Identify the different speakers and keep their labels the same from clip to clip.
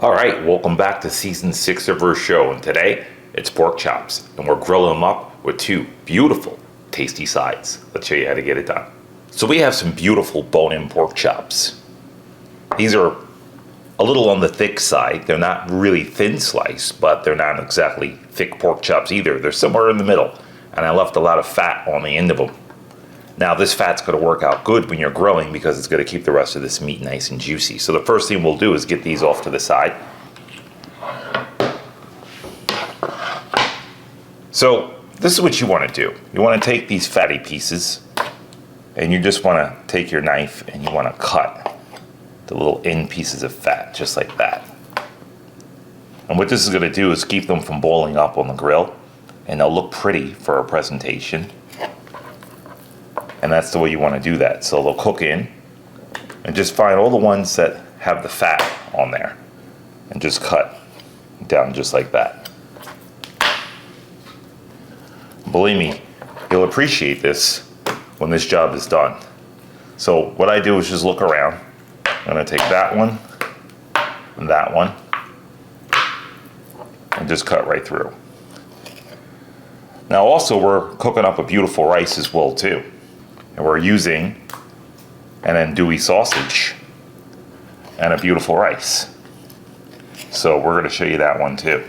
Speaker 1: All right, welcome back to season 6 of our show, and today it's pork chops, and we're grilling them up with two beautiful, tasty sides. Let's show you how to get it done. So we have some beautiful bone-in pork chops. These are a little on the thick side. They're not really thin sliced, but they're not exactly thick pork chops either. They're somewhere in the middle, and I left a lot of fat on the end of them. Now this fat's going to work out good when you're grilling because it's going to keep the rest of this meat nice and juicy. So the first thing we'll do is get these off to the side. So this is what you want to do. You want to take these fatty pieces and you just want to take your knife and you want to cut the little end pieces of fat just like that. And what this is going to do is keep them from boiling up on the grill, and they'll look pretty for a presentation. And that's the way you want to do that. So they'll cook in, and just find all the ones that have the fat on there and just cut down just like that. Believe me, you'll appreciate this when this job is done. So what I do is just look around. I'm going to take that one and that one and just cut right through. Now also we're cooking up a beautiful rice as well too. And we're using an andouille sausage and a beautiful rice. So we're going to show you that one too.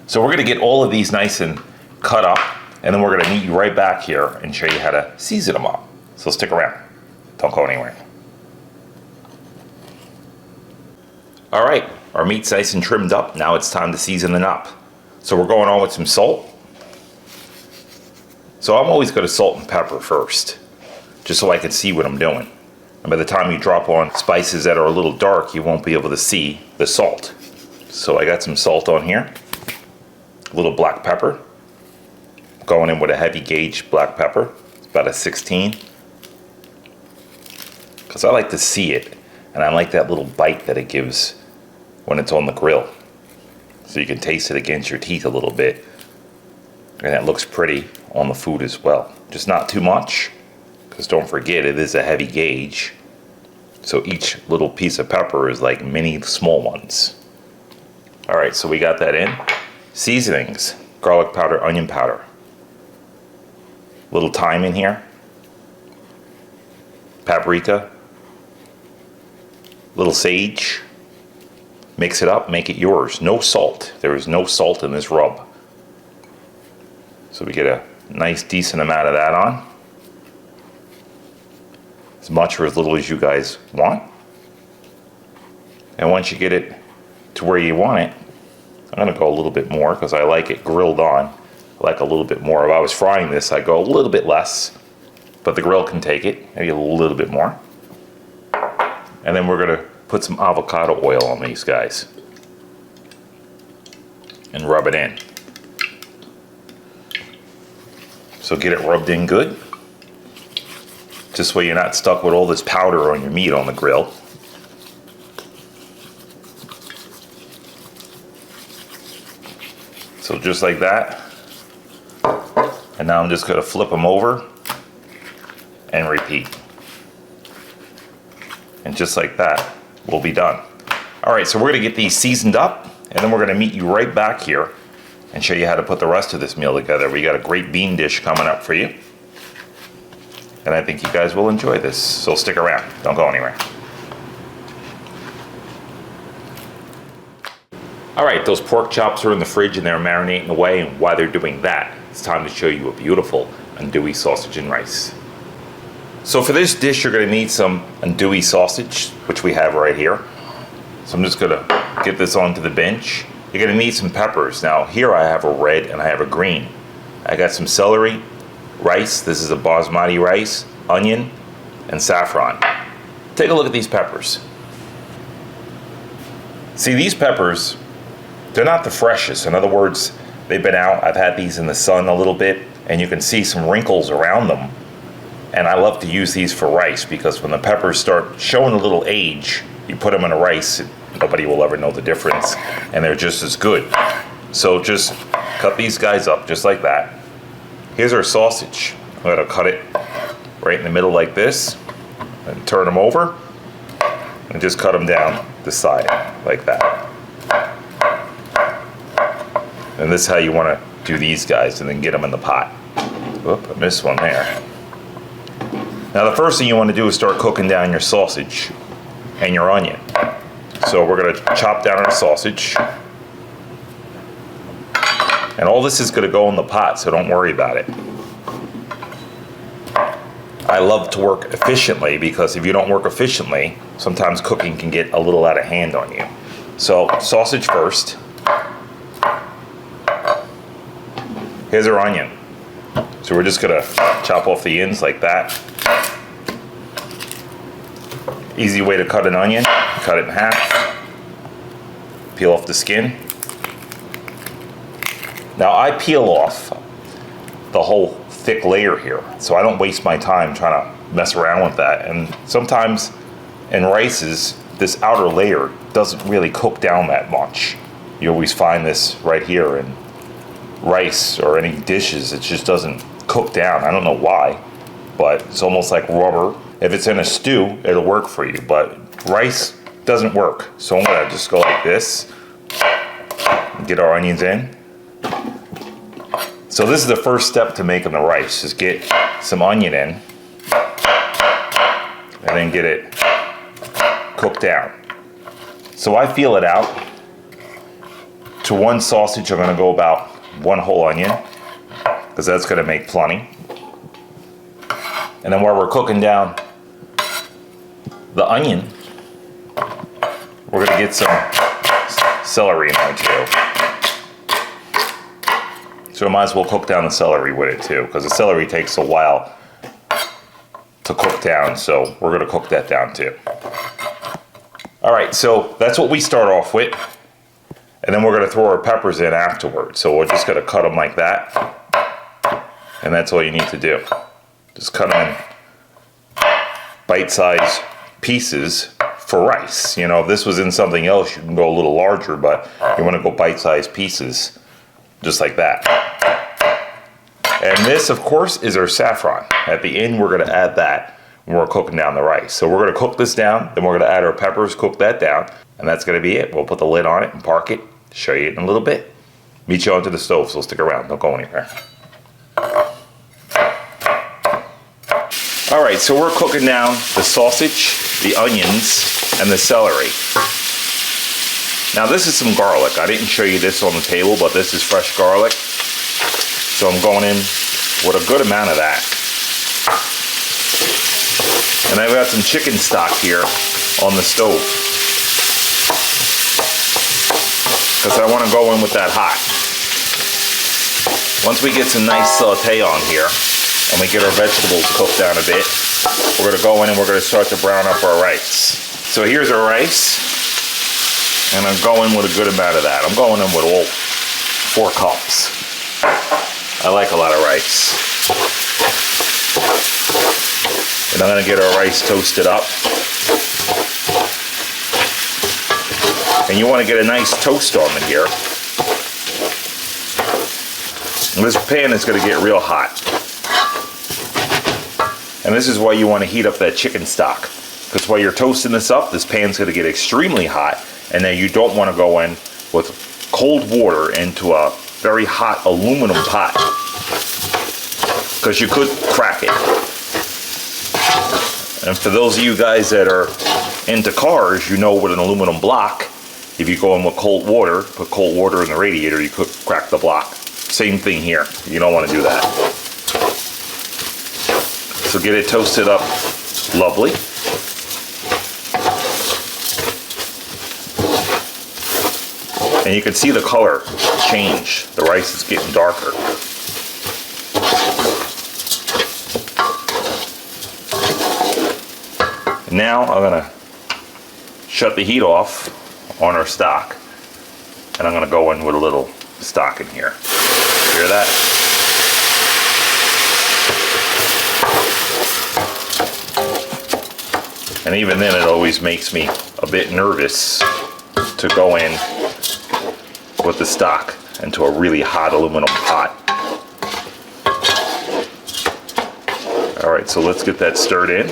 Speaker 1: So we're going to get all of these nice and cut up, and then we're going to meet you right back here and show you how to season them up. So stick around. Don't go anywhere. All right, our meat's nice and trimmed up. Now it's time to season it up. So we're going on with some salt. So I'm always going to salt and pepper first, just so I can see what I'm doing. And by the time you drop on spices that are a little dark, you won't be able to see the salt. So I got some salt on here, a little black pepper, going in with a heavy gauge black pepper. It's about a 16, because I like to see it, and I like that little bite that it gives when it's on the grill. So you can taste it against your teeth a little bit, and it looks pretty on the food as well. Just not too much, because don't forget it is a heavy gauge. So each little piece of pepper is like many small ones. All right, so we got that in. Seasonings: garlic powder, onion powder, little thyme in here, paprika, little sage. Mix it up, make it yours. No salt. There is no salt in this rub. So we get a nice decent amount of that on. As much or as little as you guys want. And once you get it to where you want it, I'm going to go a little bit more because I like it grilled on. I like a little bit more. If I was frying this, I'd go a little bit less, but the grill can take it, maybe a little bit more. And then we're going to put some avocado oil on these guys and rub it in. So get it rubbed in good. This way you're not stuck with all this powder on your meat on the grill. So just like that. And now I'm just going to flip them over and repeat. And just like that, we'll be done. All right, so we're going to get these seasoned up, and then we're going to meet you right back here and show you how to put the rest of this meal together. We got a great bean dish coming up for you, and I think you guys will enjoy this. So stick around. Don't go anywhere. All right, those pork chops are in the fridge and they're marinating away, and while they're doing that, it's time to show you a beautiful andouille sausage and rice. So for this dish, you're going to need some andouille sausage, which we have right here. So I'm just going to get this onto the bench. You're going to need some peppers. Now here I have a red and I have a green. I got some celery, rice. This is a basmati rice, onion, and saffron. Take a look at these peppers. See, these peppers, they're not the freshest. In other words, they've been out. I've had these in the sun a little bit, and you can see some wrinkles around them. And I love to use these for rice because when the peppers start showing a little age, you put them in a rice, nobody will ever know the difference, and they're just as good. So just cut these guys up just like that. Here's our sausage. I'm going to cut it right in the middle like this and turn them over. and just cut them down the side like that. And this is how you want to do these guys, and then get them in the pot. Oop, I missed one there. Now the first thing you want to do is start cooking down your sausage and your onion. So we're going to chop down our sausage. And all this is going to go in the pot, so don't worry about it. I love to work efficiently, because if you don't work efficiently, sometimes cooking can get a little out of hand on you. So sausage first. Here's our onion. So we're just going to chop off the ends like that. Easy way to cut an onion: cut it in half, peel off the skin. Now I peel off the whole thick layer here, so I don't waste my time trying to mess around with that. And sometimes in rices, this outer layer doesn't really cook down that much. You always find this right here in rice or any dishes, it just doesn't cook down. I don't know why, but it's almost like rubber. If it's in a stew, it'll work for you, but rice doesn't work. So I'm gonna just go like this and get our onions in. So this is the first step to making the rice, is get some onion in and then get it cooked down. So I feel it out. To one sausage, I'm gonna go about one whole onion, because that's gonna make plenty. And then while we're cooking down the onion, we're gonna get some celery in there too. So I might as well cook down the celery with it too, because the celery takes a while to cook down, so we're gonna cook that down too. All right, so that's what we start off with. And then we're gonna throw our peppers in afterwards. So we're just gonna cut them like that. And that's all you need to do. Just cut them in bite-sized pieces for rice. You know, if this was in something else, you can go a little larger, but you wanna go bite-sized pieces, just like that. And this, of course, is our saffron. At the end, we're gonna add that when we're cooking down the rice. So we're gonna cook this down, then we're gonna add our peppers, cook that down, and that's gonna be it. We'll put the lid on it and park it, show you in a little bit. Meet you onto the stove, so stick around, don't go anywhere. All right, so we're cooking down the sausage, the onions, and the celery. Now this is some garlic. I didn't show you this on the table, but this is fresh garlic. So I'm going in with a good amount of that. And I've got some chicken stock here on the stove, because I want to go in with that hot. Once we get some nice saute on here, and we get our vegetables cooked down a bit, we're gonna go in and we're gonna start to brown up our rice. So here's our rice, and I'm going with a good amount of that. I'm going in with all 4 cups. I like a lot of rice. And I'm gonna get our rice toasted up. And you wanna get a nice toast on it here. And this pan is gonna get real hot. And this is why you want to heat up that chicken stock, because while you're toasting this up, this pan's going to get extremely hot, and then you don't want to go in with cold water into a very hot aluminum pot, because you could crack it. And for those of you guys that are into cars, you know with an aluminum block, if you go in with cold water, put cold water in the radiator, you could crack the block. Same thing here. You don't want to do that. So get it toasted up lovely. And you can see the color change. The rice is getting darker. And now I'm gonna shut the heat off on our stock. And I'm gonna go in with a little stock in here. Hear that? And even then, it always makes me a bit nervous to go in with the stock into a really hot aluminum pot. All right, so let's get that stirred in.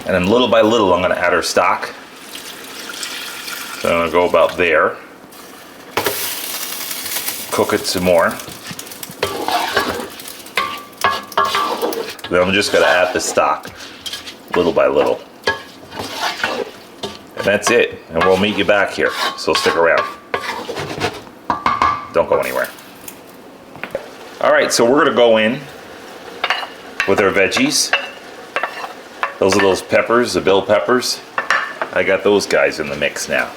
Speaker 1: And then little by little, I'm gonna add our stock. So I'm gonna go about there. Cook it some more. Then I'm just gonna add the stock, little by little. And that's it, and we'll meet you back here, so stick around. Don't go anywhere. All right, so we're gonna go in with our veggies. Those are those peppers, the bell peppers. I got those guys in the mix now.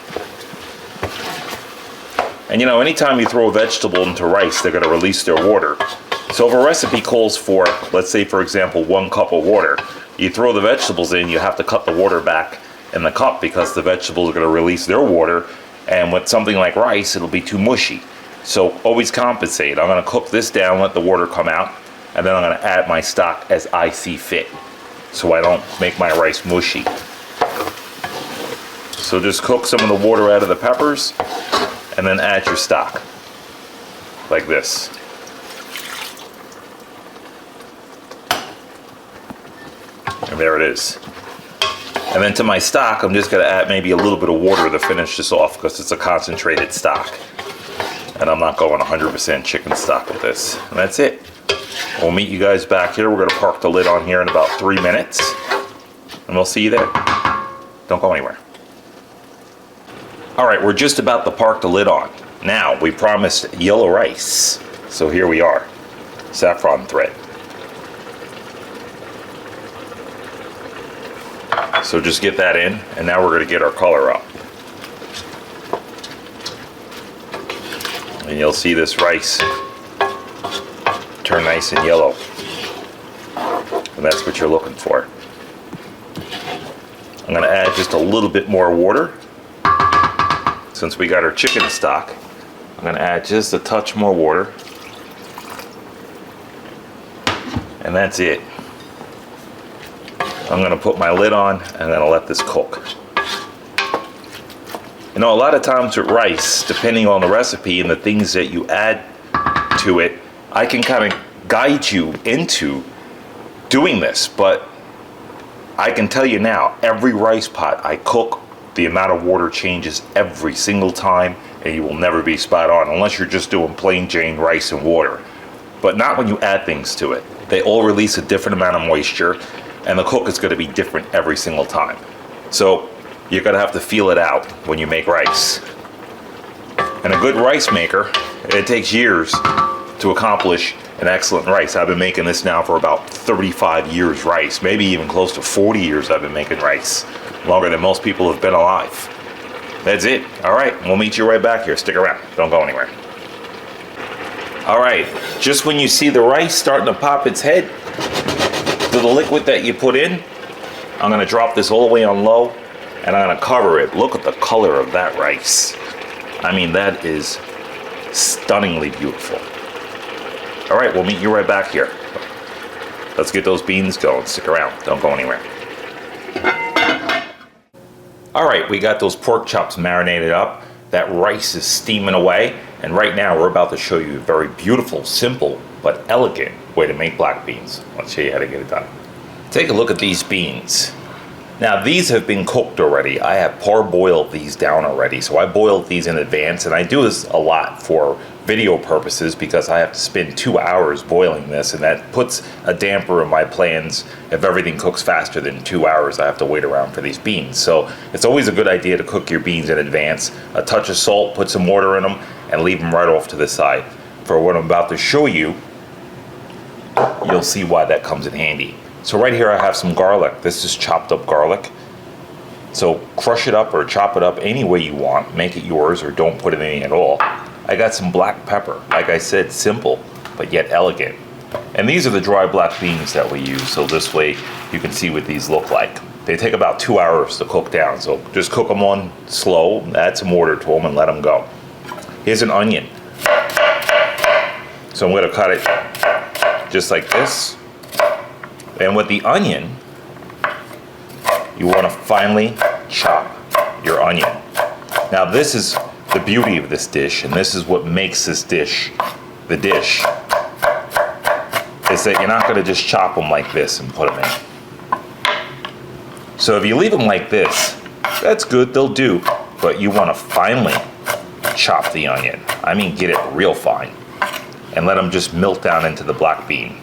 Speaker 1: And you know, anytime you throw a vegetable into rice, they're gonna release their water. So if a recipe calls for, let's say for example, 1 cup of water, you throw the vegetables in, you have to cut the water back in the cup because the vegetables are gonna release their water, and with something like rice, it'll be too mushy. So always compensate. I'm gonna cook this down, let the water come out, and then I'm gonna add my stock as I see fit, so I don't make my rice mushy. So just cook some of the water out of the peppers, and then add your stock, like this. And there it is. And then to my stock, I'm just gonna add maybe a little bit of water to finish this off because it's a concentrated stock. And I'm not going 100% chicken stock with this. And that's it. We'll meet you guys back here. We're gonna park the lid on here in about 3 minutes. And we'll see you there. Don't go anywhere. All right, we're just about to park the lid on. Now, we promised yellow rice. So here we are, saffron thread. So just get that in, and now we're gonna get our color up. And you'll see this rice turn nice and yellow. And that's what you're looking for. I'm gonna add just a little bit more water. Since we got our chicken stock, I'm gonna add just a touch more water. And that's it. I'm gonna put my lid on and then I'll let this cook. You know, a lot of times with rice, depending on the recipe and the things that you add to it, I can kind of guide you into doing this, but I can tell you now, every rice pot I cook, the amount of water changes every single time, and you will never be spot on unless you're just doing plain Jane rice and water. But not when you add things to it. They all release a different amount of moisture, and the cook is going to be different every single time. So you're going to have to feel it out when you make rice. And a good rice maker, it takes years to accomplish an excellent rice. I've been making this now for about 35 years rice, maybe even close to 40 years I've been making rice, longer than most people have been alive. That's it. All right, we'll meet you right back here. Stick around, don't go anywhere. All right, just when you see the rice starting to pop its head to the liquid that you put in, I'm gonna drop this all the way on low and I'm gonna cover it. Look at the color of that rice. I mean, that is stunningly beautiful. All right, we'll meet you right back here. Let's get those beans going. Stick around, don't go anywhere. All right, we got those pork chops marinated up. That rice is steaming away. And right now we're about to show you a very beautiful, simple, but elegant way to make black beans. Let's show you how to get it done. Take a look at these beans. Now these have been cooked already. I have parboiled these down already. So I boiled these in advance, and I do this a lot for video purposes because I have to spend 2 hours boiling this, and that puts a damper in my plans. If everything cooks faster than 2 hours, I have to wait around for these beans. So it's always a good idea to cook your beans in advance. A touch of salt, put some water in them, and leave them right off to the side. For what I'm about to show you, you'll see why that comes in handy. So right here I have some garlic. This is chopped up garlic. So crush it up or chop it up any way you want. Make it yours or don't put it in at all. I got some black pepper. Like I said, simple, but yet elegant. And these are the dry black beans that we use. So this way you can see what these look like. They take about 2 hours to cook down. So just cook them on slow, add some water to them and let them go. Here's an onion. So I'm gonna cut it just like this. And with the onion, you want to finely chop your onion. Now this is the beauty of this dish, and this is what makes this dish the dish, is that you're not going to just chop them like this and put them in. So if you leave them like this, that's good, they'll do. But you want to finely chop the onion. I mean, get it real fine. And let them just melt down into the black bean.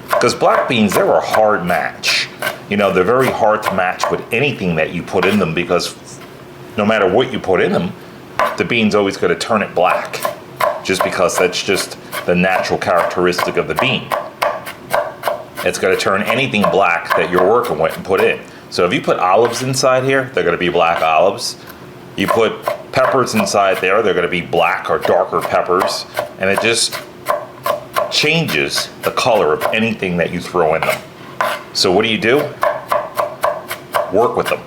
Speaker 1: Because black beans, they're a hard match. You know, they're very hard to match with anything that you put in them, because no matter what you put in them, the bean's always going to turn it black. Just because that's just the natural characteristic of the bean. It's going to turn anything black that you're working with and put in. So if you put olives inside here, they're going to be black olives. You put peppers inside there, they're going to be black or darker peppers. And it just changes the color of anything that you throw in them. So what do? Work with them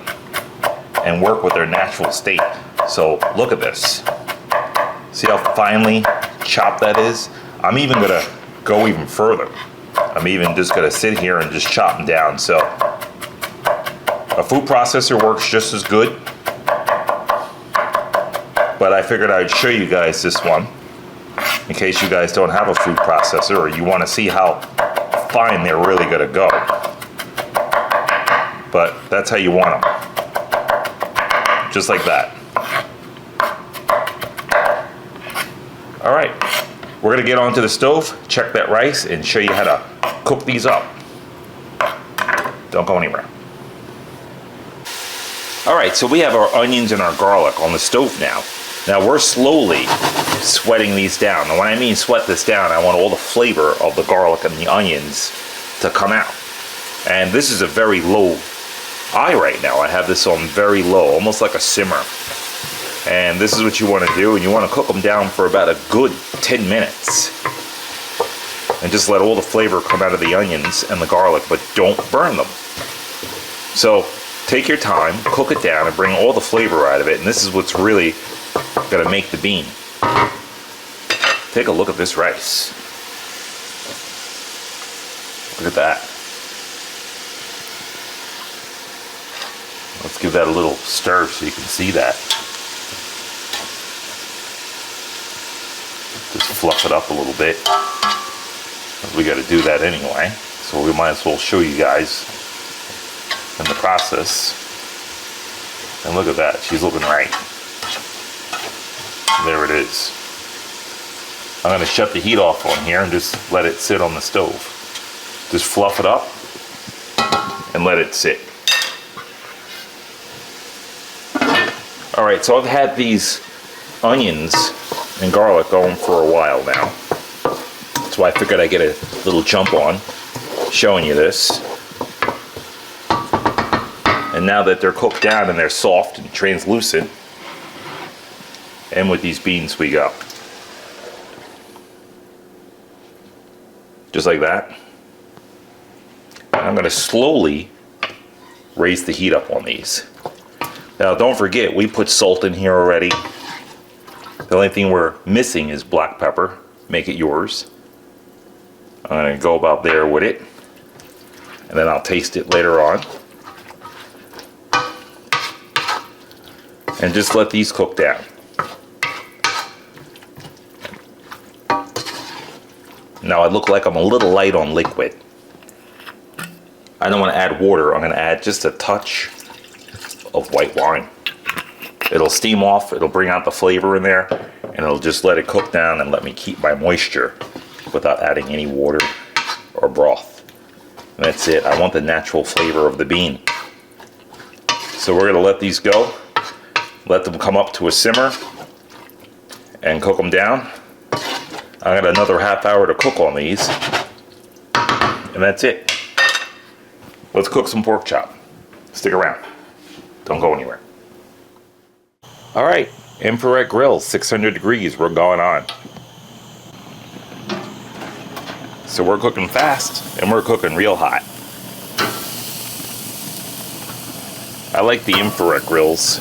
Speaker 1: and work with their natural state. So look at this. See how finely chopped that is? I'm even gonna go even further. I'm even just gonna sit here and just chop them down. So a food processor works just as good, but I figured I'd show you guys this one in case you guys don't have a food processor or you wanna see how fine they're really gonna go. But that's how you want them. Just like that. All right, we're gonna get onto the stove, check that rice, and show you how to cook these up. Don't go anywhere. All right, so we have our onions and our garlic on the stove now. Now we're slowly sweating these down. And when I mean sweat this down, I want all the flavor of the garlic and the onions to come out. And this is a very low eye right now. I have this on very low, almost like a simmer. And this is what you want to do, and you want to cook them down for about a good 10 minutes. And just let all the flavor come out of the onions and the garlic, but don't burn them. So take your time, cook it down, and bring all the flavor out of it. And this is what's really going to make the bean. Take a look at this rice. Look at that. Let's give that a little stir so you can see that. Just fluff it up a little bit. We got to do that anyway, so we might as well show you guys in the process. And look at that, she's looking right. There it is. I'm going to shut the heat off on here and just let it sit on the stove. Just fluff it up and let it sit. All right, so I've had these onions and garlic going for a while now. That's why I figured I'd get a little jump on showing you this. And now that they're cooked down and they're soft and translucent, and with these beans we go. Just like that. And I'm going to slowly raise the heat up on these. Now don't forget, we put salt in here already. The only thing we're missing is black pepper. Make it yours. I'm going to go about there with it. And then I'll taste it later on. And just let these cook down. Now I look like I'm a little light on liquid. I don't want to add water. I'm going to add just a touch of white wine. It'll steam off, it'll bring out the flavor in there, and it'll just let it cook down and let me keep my moisture without adding any water or broth. And that's it. I want the natural flavor of the bean. So we're going to let these go, let them come up to a simmer, and cook them down. I got another half hour to cook on these, and that's it. Let's cook some pork chop. Stick around. Don't go anywhere. All right, infrared grill, 600 degrees, we're going on. So we're cooking fast and we're cooking real hot. I like the infrared grills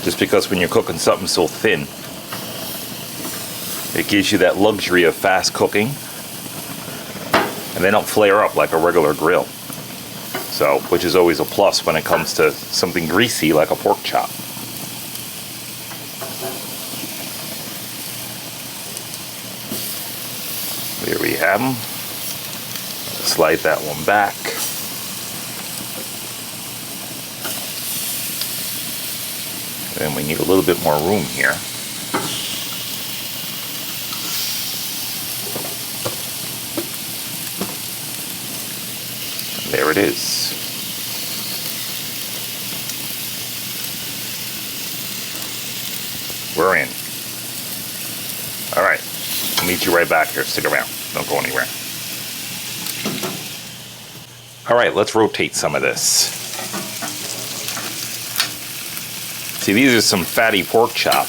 Speaker 1: just because when you're cooking something so thin, it gives you that luxury of fast cooking and they don't flare up like a regular grill. So, which is always a plus when it comes to something greasy like a pork chop. There we have them. Slide that one back. And we need a little bit more room here. And there it is. We're in. All right, I'll meet you right back here. Stick around. Don't go anywhere. All right, let's rotate some of this. See, these are some fatty pork chop.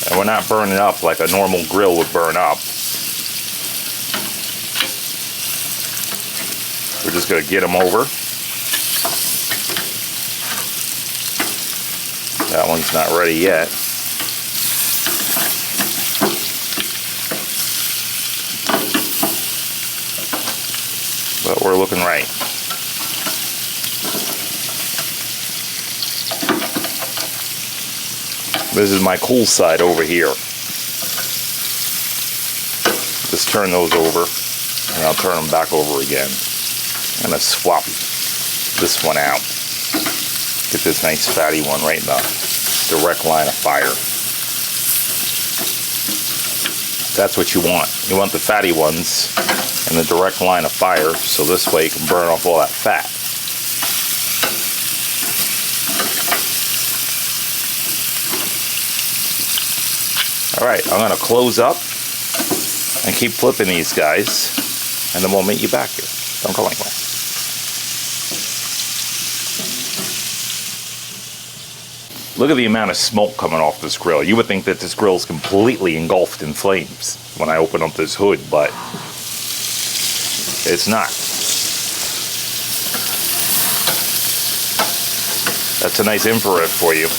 Speaker 1: And we're not burning up like a normal grill would burn up. We're just gonna get them over. That one's not ready yet. But we're looking right. This is my cool side over here. Just turn those over, and I'll turn them back over again. I'm gonna swap this one out. Get this nice fatty one right in the direct line of fire. That's what you want. You want the fatty ones in the direct line of fire, so this way you can burn off all that fat. All right, I'm gonna close up and keep flipping these guys, and then we'll meet you back here. Don't go anywhere. Look at the amount of smoke coming off this grill. You would think that this grill is completely engulfed in flames when I open up this hood, but it's not. That's a nice infrared for you.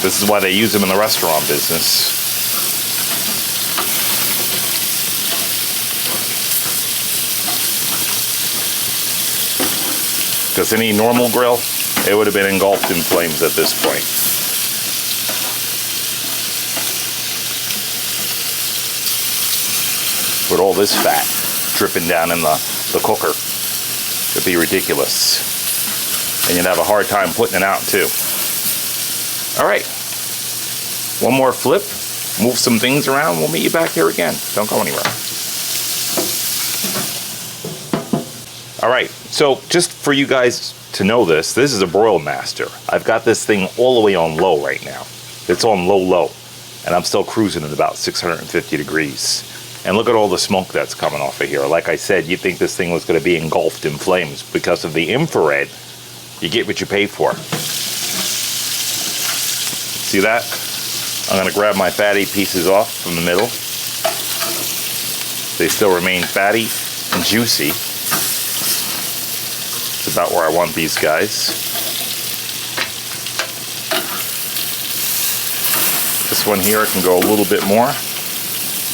Speaker 1: This is why they use them in the restaurant business. Because any normal grill, it would have been engulfed in flames at this point. With all this fat dripping down in the cooker, it'd be ridiculous. And you'd have a hard time putting it out too. All right, one more flip, move some things around, we'll meet you back here again. Don't go anywhere. All right, so just for you guys to know this is a Broil Master. I've got this thing all the way on low right now. It's on low, and I'm still cruising at about 650 degrees. And look at all the smoke that's coming off of here. Like I said, you'd think this thing was gonna be engulfed in flames. Because of the infrared, you get what you pay for. See that? I'm gonna grab my fatty pieces off from the middle. They still remain fatty and juicy. It's about where I want these guys. This one here can go a little bit more,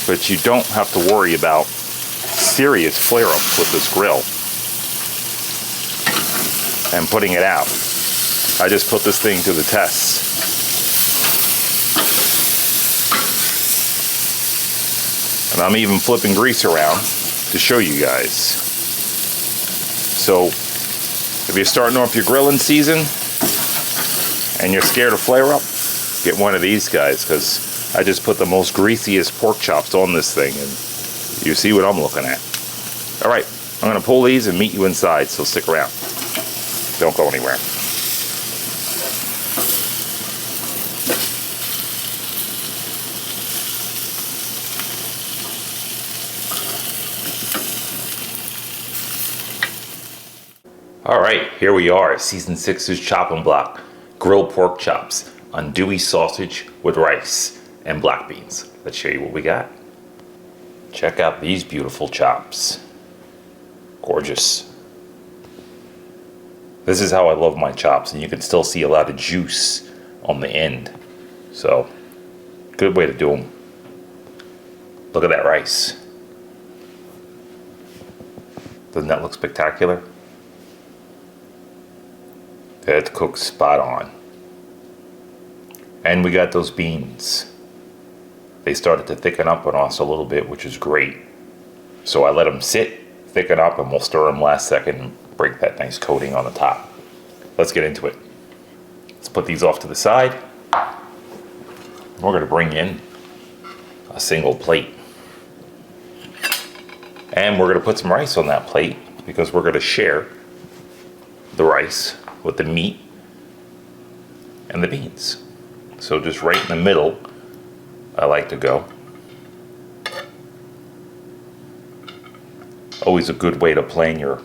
Speaker 1: but you don't have to worry about serious flare-ups with this grill and putting it out. I just put this thing to the test. And I'm even flipping grease around to show you guys. So if you're starting off your grilling season and you're scared of flare up, get one of these guys, because I just put the most greasiest pork chops on this thing, and you see what I'm looking at. All right, I'm gonna pull these and meet you inside, so stick around. Don't go anywhere. All right, here we are, Season 6's chopping block. Grilled pork chops, andouille sausage with rice and black beans. Let's show you what we got. Check out these beautiful chops. Gorgeous. This is how I love my chops, and you can still see a lot of juice on the end. So, good way to do them. Look at that rice. Doesn't that look spectacular? That's cooked spot on. And we got those beans. They started to thicken up on us a little bit, which is great. So I let them sit, thicken up, and we'll stir them last second and break that nice coating on the top. let's get into it. Let's put these off to the side. We're going to bring in a single plate. And we're going to put some rice on that plate because we're going to share the rice with the meat and the beans. So just right in the middle, I like to go. Always a good way to plan your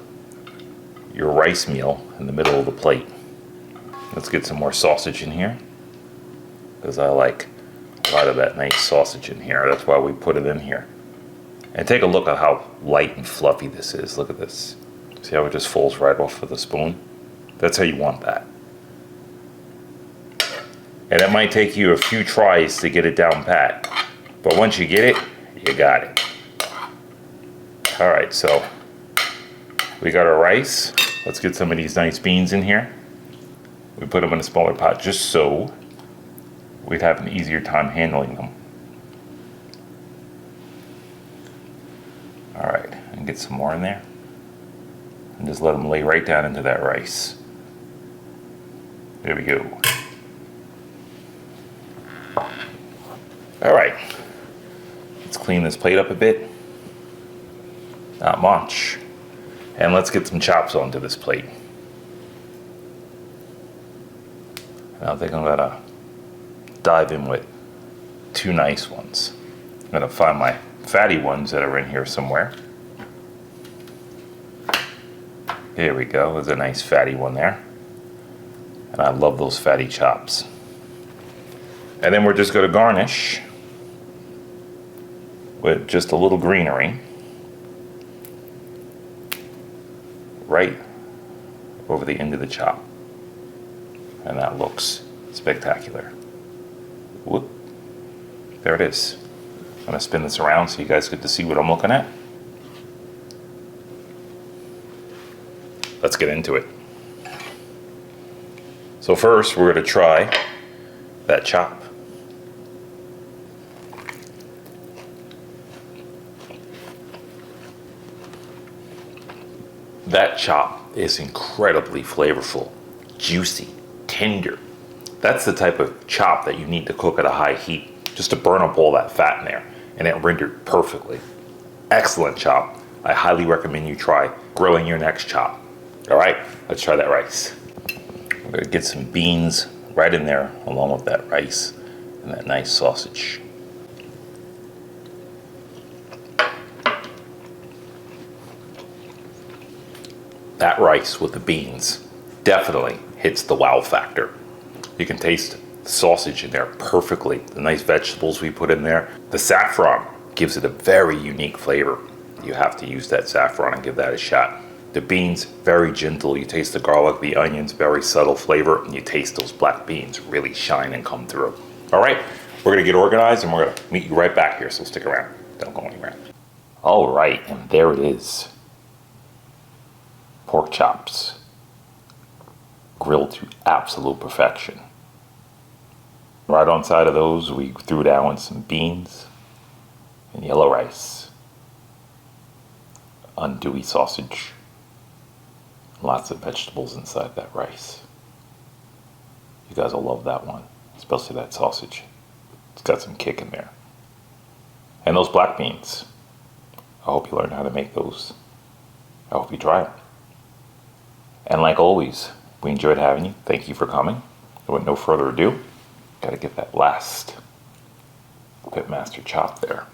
Speaker 1: rice meal in the middle of the plate. Let's get some more sausage in here because I like a lot of that nice sausage in here. That's why we put it in here. And take a look at how light and fluffy this is. Look at this. See how it just falls right off of the spoon? That's how you want that. And it might take you a few tries to get it down pat. But once you get it, you got it. All right, so we got our rice. Let's get some of these nice beans in here. We put them in a smaller pot just so we'd have an easier time handling them. All right, and get some more in there. And just let them lay right down into that rice. There we go. All right, let's clean this plate up a bit. Not much. And let's get some chops onto this plate. And I think I'm gonna dive in with two nice ones. I'm gonna find my fatty ones that are in here somewhere. There we go, there's a nice fatty one there. And I love those fatty chops. And then we're just gonna garnish with just a little greenery right over the end of the chop. And that looks spectacular. Whoop. There it is. I'm gonna spin this around so you guys get to see what I'm looking at. Let's get into it. So first we're gonna try that chop. That chop is incredibly flavorful, juicy, tender. That's the type of chop that you need to cook at a high heat just to burn up all that fat in there, and it rendered perfectly. Excellent chop. I highly recommend you try grilling your next chop. All right, let's try that rice. We're gonna get some beans right in there along with that rice and that nice sausage. That rice with the beans definitely hits the wow factor. You can taste the sausage in there perfectly. The nice vegetables we put in there. The saffron gives it a very unique flavor. You have to use that saffron and give that a shot. The beans, very gentle. You taste the garlic, the onions, very subtle flavor, and you taste those black beans really shine and come through. All right, we're gonna get organized and we're gonna meet you right back here, so stick around. Don't go anywhere. All right, and there it is. Pork chops, grilled to absolute perfection. Right on side of those, we threw down some beans and yellow rice, andouille sausage, lots of vegetables inside that rice. You guys will love that one, especially that sausage. It's got some kick in there. And those black beans, I hope you learn how to make those. I hope you try them. And like always, we enjoyed having you. Thank you for coming. And with no further ado, gotta get that last Pitmaster chop there.